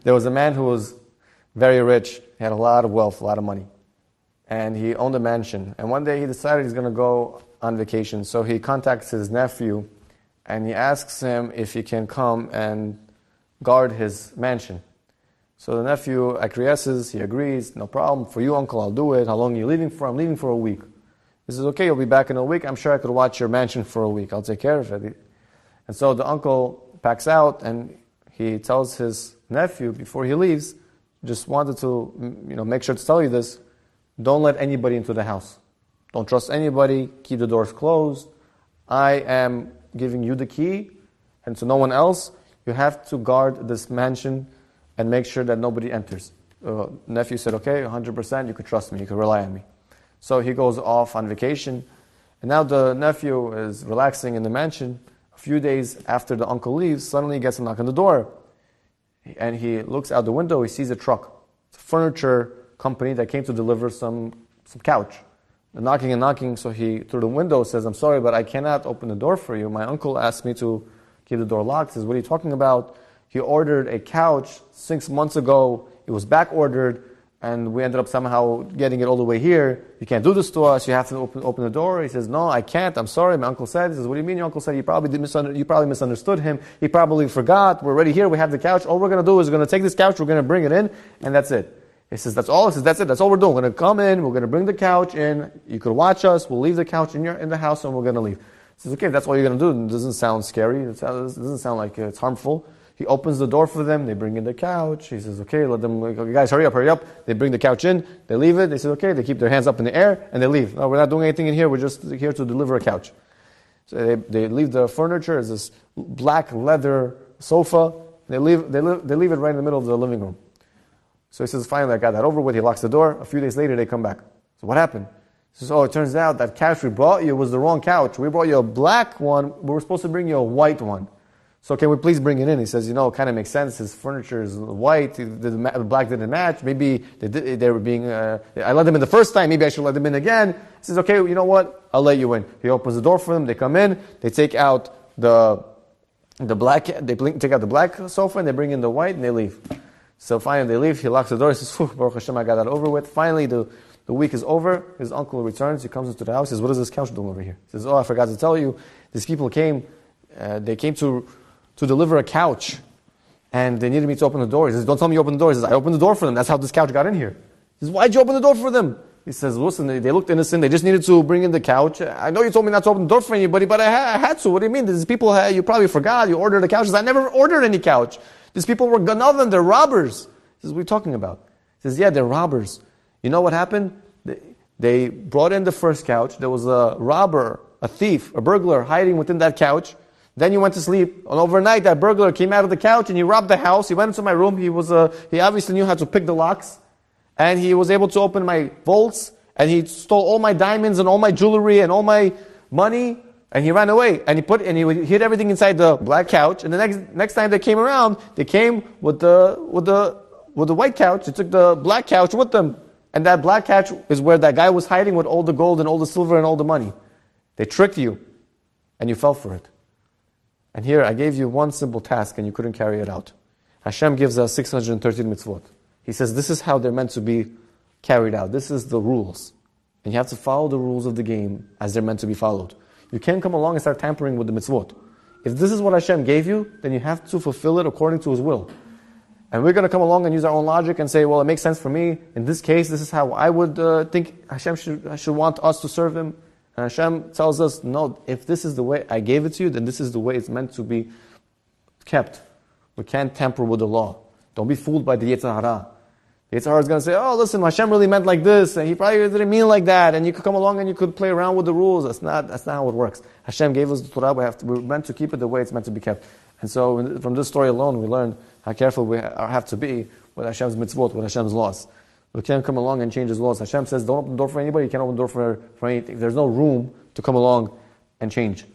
There was a man who was very rich. He had a lot of wealth, a lot of money. And he owned a mansion. And one day he decided he's going to go on vacation. So he contacts his nephew and he asks him if he can come and guard his mansion. So the nephew acquiesces, he agrees, no problem. For you, uncle, I'll do it. How long are you leaving for? I'm leaving for a week. He says, okay, you'll be back in a week. I'm sure I could watch your mansion for a week. I'll take care of it. And so the uncle packs out and he tells his nephew before he leaves, just wanted to make sure to tell you this, don't let anybody into the house. Don't trust anybody. Keep the doors closed. I am giving you the key, and to no one else. You have to guard this mansion and make sure that nobody enters. Nephew said, okay, 100%, you can trust me, you can rely on me. So he goes off on vacation, and now the nephew is relaxing in the mansion. A few days after the uncle leaves, suddenly he gets a knock on the door. And he looks out the window, he sees a truck. It's a furniture company that came to deliver some couch. They're knocking and knocking, so he, through the window, says, I'm sorry, but I cannot open the door for you. My uncle asked me to keep the door locked. He says, what are you talking about? He ordered a couch 6 months ago. It was back ordered, and we ended up somehow getting it all the way here. You can't do this to us. You have to open the door. He says, no, I can't. I'm sorry. My uncle said. He says, what do you mean your uncle said? You probably misunderstood him. He probably forgot. We're already here. We have the couch. All we're going to do is we're going to take this couch. We're going to bring it in, and that's it. He says, that's all. He says, that's it. That's all we're doing. We're going to come in. We're going to bring the couch in. You could watch us. We'll leave the couch in the house, and we're going to leave. He says, okay, if that's all you're going to do. It doesn't sound scary. It doesn't sound like it's harmful. He opens the door for them. They bring in the couch. He says, okay, let them, guys, hurry up. They bring the couch in. They leave it. They say, okay. They keep their hands up in the air, and they leave. No, we're not doing anything in here. We're just here to deliver a couch. So they leave the furniture. It's this black leather sofa. They leave it right in the middle of the living room. So he says, finally, I got that over with. He locks the door. A few days later, they come back. So what happened? He says, it turns out that couch we brought you was the wrong couch. We brought you a black one. We were supposed to bring you a white one. So can we please bring it in? He says, it kind of makes sense. His furniture is white. The black didn't match. Maybe they were being, I let them in the first time. Maybe I should let them in again. He says, okay, you know what? I'll let you in. He opens the door for them. They come in. They take out the black, take out the black sofa and they bring in the white and they leave. So finally they leave, he locks the door, he says, Baruch Hashem, I got that over with. Finally the week is over, his uncle returns, he comes into the house, he says, what is this couch doing over here? He says, I forgot to tell you, these people came, they came to deliver a couch, and they needed me to open the door. He says, don't tell me you opened the door. He says, I opened the door for them, that's how this couch got in here. He says, why'd you open the door for them? He says, listen, they looked innocent, they just needed to bring in the couch. I know you told me not to open the door for anybody, but I had to. What do you mean? These people, you probably forgot, you ordered a couch. He says, I never ordered any couch. These people were ganavan, they're robbers. He says, what are you talking about? He says, yeah, they're robbers. You know what happened? They brought in the first couch. There was a robber, a thief, a burglar hiding within that couch. Then you went to sleep. And overnight, that burglar came out of the couch and he robbed the house. He went into my room. He obviously knew how to pick the locks. And he was able to open my vaults. And he stole all my diamonds and all my jewelry and all my money. And he ran away. And he hid everything inside the black couch. And the next time they came around, they came with the white couch. They took the black couch with them. And that black couch is where that guy was hiding with all the gold and all the silver and all the money. They tricked you. And you fell for it. And here, I gave you one simple task and you couldn't carry it out. Hashem gives us 613 mitzvot. He says, this is how they're meant to be carried out. This is the rules. And you have to follow the rules of the game as they're meant to be followed. You can't come along and start tampering with the mitzvot. If this is what Hashem gave you, then you have to fulfill it according to His will. And we're going to come along and use our own logic and say, well, it makes sense for me. In this case, this is how I would think Hashem should want us to serve Him. And Hashem tells us, no, if this is the way I gave it to you, then this is the way it's meant to be kept. We can't tamper with the law. Don't be fooled by the Yetzer Hara. The Yetzer Hara is going to say, listen, Hashem really meant like this, and He probably didn't mean like that, and you could come along and you could play around with the rules. That's not how it works. Hashem gave us the Torah, we're meant to keep it the way it's meant to be kept. And so from this story alone, we learn how careful we have to be with Hashem's mitzvot, with Hashem's laws. We can't come along and change His laws. Hashem says, don't open the door for anybody, you can't open the door for anything. There's no room to come along and change.